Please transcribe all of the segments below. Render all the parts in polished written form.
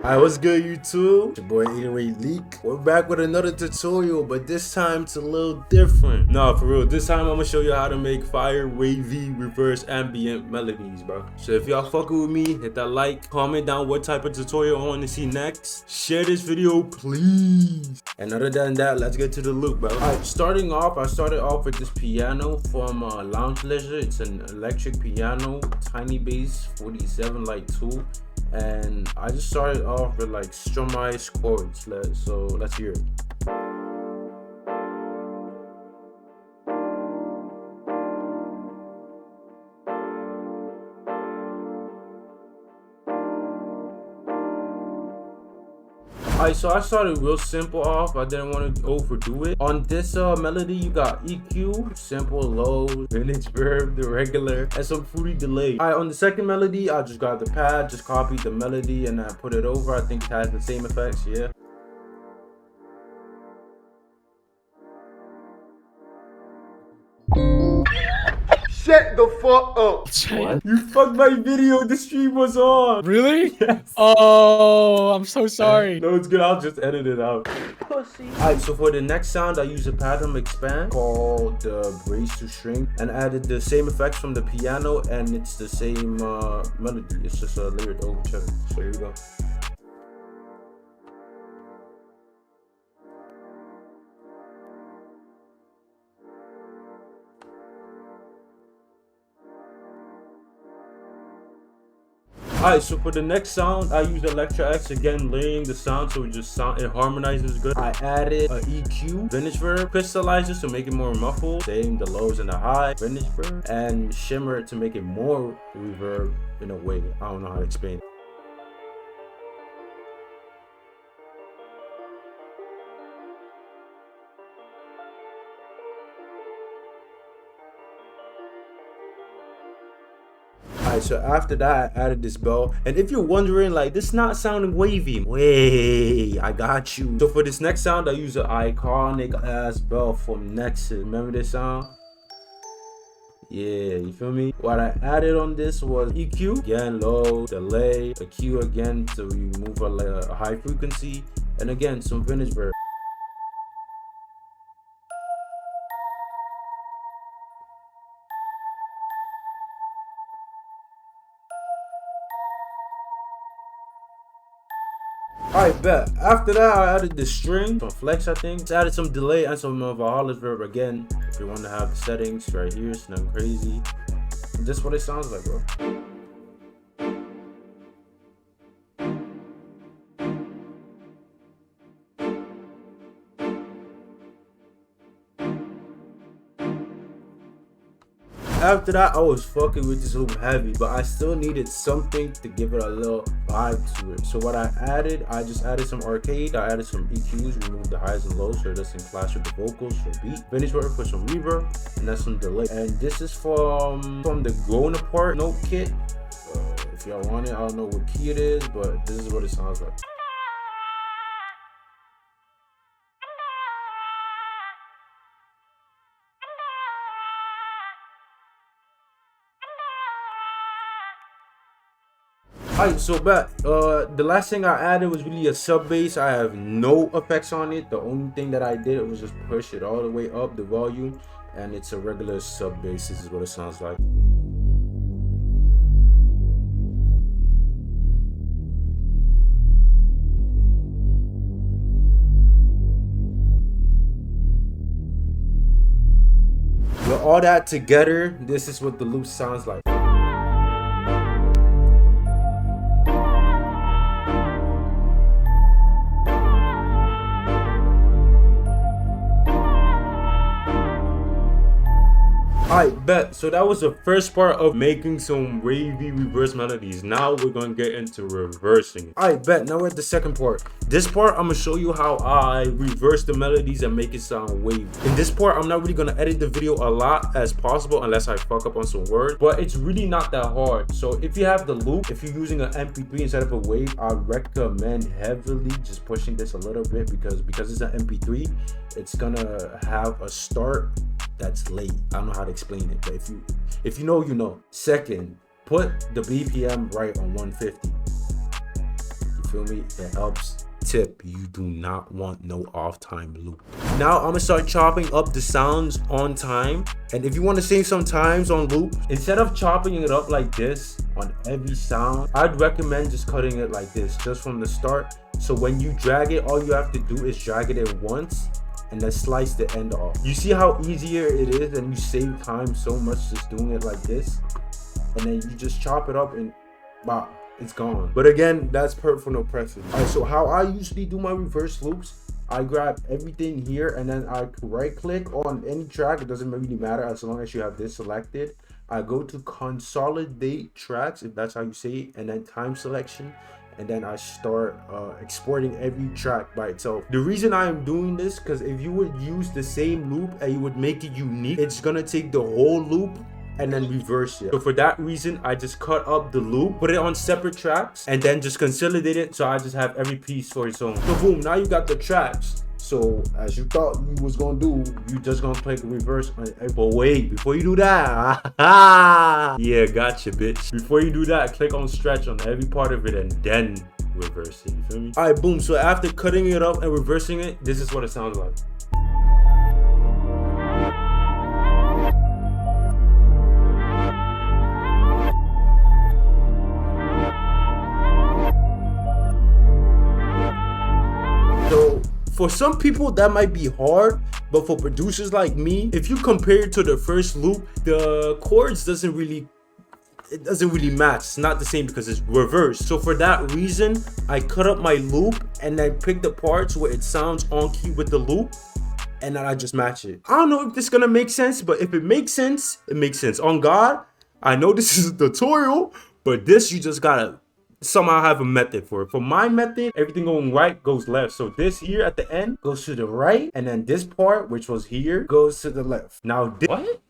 Alright, what's good YouTube? It's your boy 808 Leak. We're back with another tutorial, but this time it's a little different. Nah, for real, this time I'm gonna show you how to make fire, wavy, reverse ambient melodies, bro. So if y'all fucking with me, hit that like, comment down what type of tutorial I want to see next. Share this video, please. And other than that, let's get to the loop, bro. Alright, starting off, I started off with this piano from Lounge Leisure. It's an electric piano, tiny bass, 47 like 2. And I just started off with like strumized chords, so let's hear it. Alright, so I started real simple off. I didn't want to overdo it. On this melody, you got EQ, simple, low, vintage verb, the regular, and some fruity delay. Alright, on the second melody, I just got the pad, just copied the melody, and I put it over. I think it has the same effects, yeah. Shut the fuck up. What? You fucked my video, the stream was on. Really? Yes. Oh, I'm so sorry. No, it's good, I'll just edit it out. Pussy. Alright, so for the next sound, I use a pattern expand called the brace to shrink, and added the same effects from the piano, and it's the same melody. It's just a layered over each other. So here we go. Alright, so for the next sound, I use Electra X, again layering the sound so it harmonizes good. I added a EQ, vintage verb, crystallizer to make it more muffled, same the lows and the high, vintage verb, and shimmer to make it more reverb in a way. I don't know how to explain it. Alright, so after that, I added this bell. And if you're wondering, like, this not sounding wavy, wait, I got you. So for this next sound, I use an iconic ass bell from Nexus. Remember this sound? Yeah, you feel me? What I added on this was EQ, again low, delay, a Q again to remove a high frequency, and again some vintage verb. Alright, bet. After that, I added the string from Flex, I think. Just added some delay and some Valhalla's verb again. If you want to have the settings right here, it's nothing crazy. This is what it sounds like, bro. After that, I was fucking with this loop heavy, but I still needed something to give it a little vibe to it. So what I just added some arcade, I added some EQs, removed the highs and lows so it doesn't clash with the vocals for beat. Vintage verb, put some reverb, and that's some delay. And this is from the Grown Apart note kit. If y'all want it, I don't know what key it is, but this is what it sounds like. Alright, so back, the last thing I added was really a sub bass. I have no effects on it. The only thing that I did was just push it all the way up the volume, and it's a regular sub bass. This is what it sounds like. With all that together, this is what the loop sounds like. Alright, bet. So that was the first part of making some wavy reverse melodies. Now we're gonna get into reversing it. Alright, bet. Now we're at the second part. This part, I'm gonna show you how I reverse the melodies and make it sound wavy. In this part, I'm not really gonna edit the video a lot as possible unless I fuck up on some words, but it's really not that hard. So if you have the loop, if you're using an MP3 instead of a wave, I recommend heavily just pushing this a little bit because it's an MP3, it's gonna have a start that's late. I don't know how to explain it, but if you know, you know. Second, put the BPM right on 150. You feel me? It helps. Tip, you do not want no off time loop. Now I'm gonna start chopping up the sounds on time, and if you want to save some times on loop, instead of chopping it up like this on every sound, I'd recommend just cutting it like this just from the start. So when you drag it, all you have to do is drag it in once and then slice the end off. You see how easier it is, and you save time so much just doing it like this, and then you just chop it up and wow, it's gone. But again, that's personal preference. All right, so how I usually do my reverse loops, I grab everything here and then I right click on any track. It doesn't really matter as long as you have this selected. I go to consolidate tracks, if that's how you say it, and then time selection, and then I start exporting every track by itself. The reason I am doing this, because if you would use the same loop and you would make it unique, it's gonna take the whole loop and then reverse it. So for that reason, I just cut up the loop, put it on separate tracks, and then just consolidate it, so I just have every piece for its own. So boom, now you got the tracks. So as you thought you was gonna do, you just gonna click reverse on it. But wait, before you do that, yeah, gotcha, bitch. Before you do that, click on stretch on every part of it and then reverse it, you feel me? All right, boom, so after cutting it up and reversing it, this is what it sounds like. So for some people that might be hard, but for producers like me, if you compare it to the first loop, the chords doesn't really match. It's not the same because it's reversed. So for that reason, I cut up my loop and then pick the parts where it sounds on key with the loop, and then I just match it. I don't know if this is gonna make sense, but if it makes sense, it makes sense. On God, I know this is a tutorial, but this you just gotta somehow have a method for it. For my method, everything going right goes left. So this here at the end goes to the right, and then this part, which was here, goes to the left. Now this, what?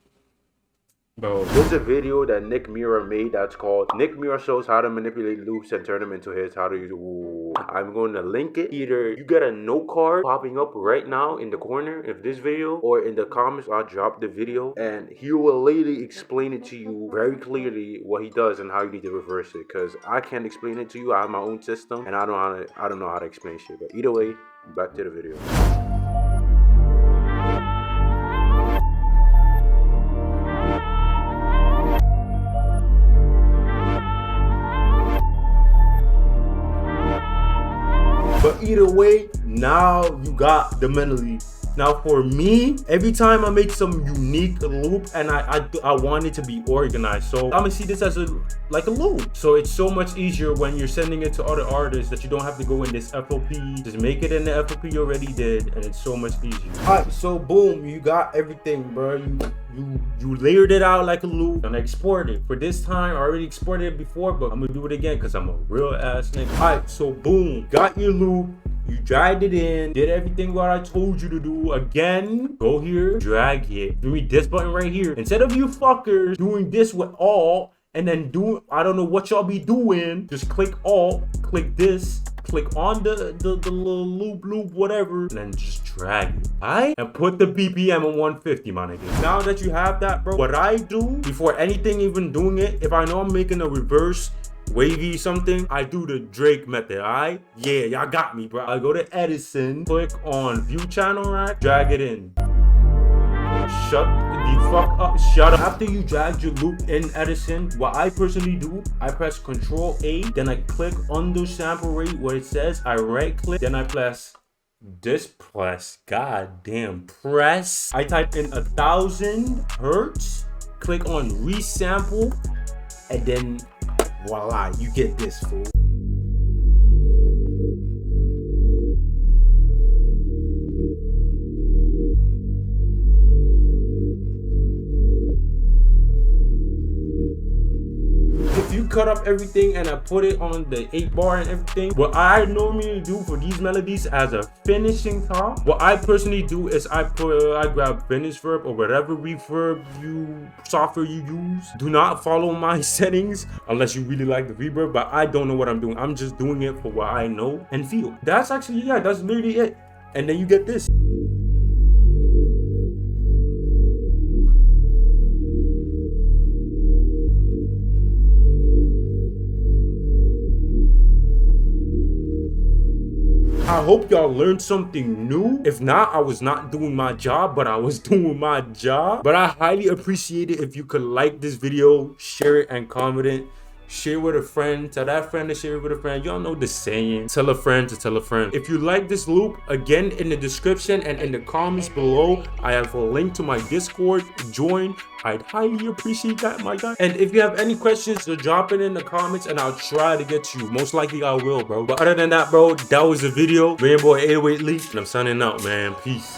Bro, there's a video that Nick Mira made that's called Nick Mira Shows How to Manipulate Loops and Turn Them into Hits. How to use it. Ooh. I'm going to link it. Either you get a note card popping up right now in the corner of this video, or in the comments I'll drop the video and he will literally explain it to you very clearly what he does and how you need to reverse it, because I can't explain it to you. I have my own system and I don't know how to explain shit. But either way, back to the video. But either way, now you got the melody. Now for me, every time I make some unique loop and I want it to be organized, so I'm gonna see this as like a loop. So it's so much easier when you're sending it to other artists that you don't have to go in this FOP. Just make it in the FOP you already did, and it's so much easier. All right, so boom, you got everything, bro. You layered it out like a loop and export it. For this time, I already exported it before, but I'm gonna do it again because I'm a real ass nigga. All right, so boom, got your loop. You dragged it in, did everything what I told you to do. Again, go here, drag it. Give me this button right here. Instead of you fuckers doing this with all and then do, I don't know what y'all be doing, just click all, click this, click on the little loop, whatever, and then just drag it, alright? And put the BPM on 150, my nigga. Now that you have that, bro, what I do before anything even doing it, if I know I'm making a reverse wavy something, I do the Drake method, alright? Yeah, y'all got me, bro. I go to Edison, click on view channel rack, drag it in. Shut the fuck up, shut up. After you drag your loop in Edison, what I personally do, I press Control A, then I click under sample rate where it says, I right click, then I press goddamn press. I type in 1000 hertz, click on resample, and then voila, you get this, fool. If you cut up everything and I put it on the 8-bar and everything, what I normally do for these melodies as a finishing top, what I personally do is I grab finish verb or whatever reverb software you use. Do not follow my settings unless you really like the reverb, but I don't know what I'm doing. I'm just doing it for what I know and feel. That's actually, yeah, that's literally it. And then you get this. I hope y'all learned something new. If not, I was not doing my job, but I was doing my job. But I highly appreciate it if you could like this video, share it, and comment it. Share with a friend, tell that friend to share it with a friend. Y'all know the saying, tell a friend to tell a friend. If you like this loop, again, in the description and in the comments below, I have a link to my Discord. Join. I'd highly appreciate that, my guy. And if you have any questions, so drop it in the comments and I'll try to get to you. Most likely I will, bro. But other than that, bro, that was the video. Man, boy, 808 Leak, and I'm signing out, man. Peace.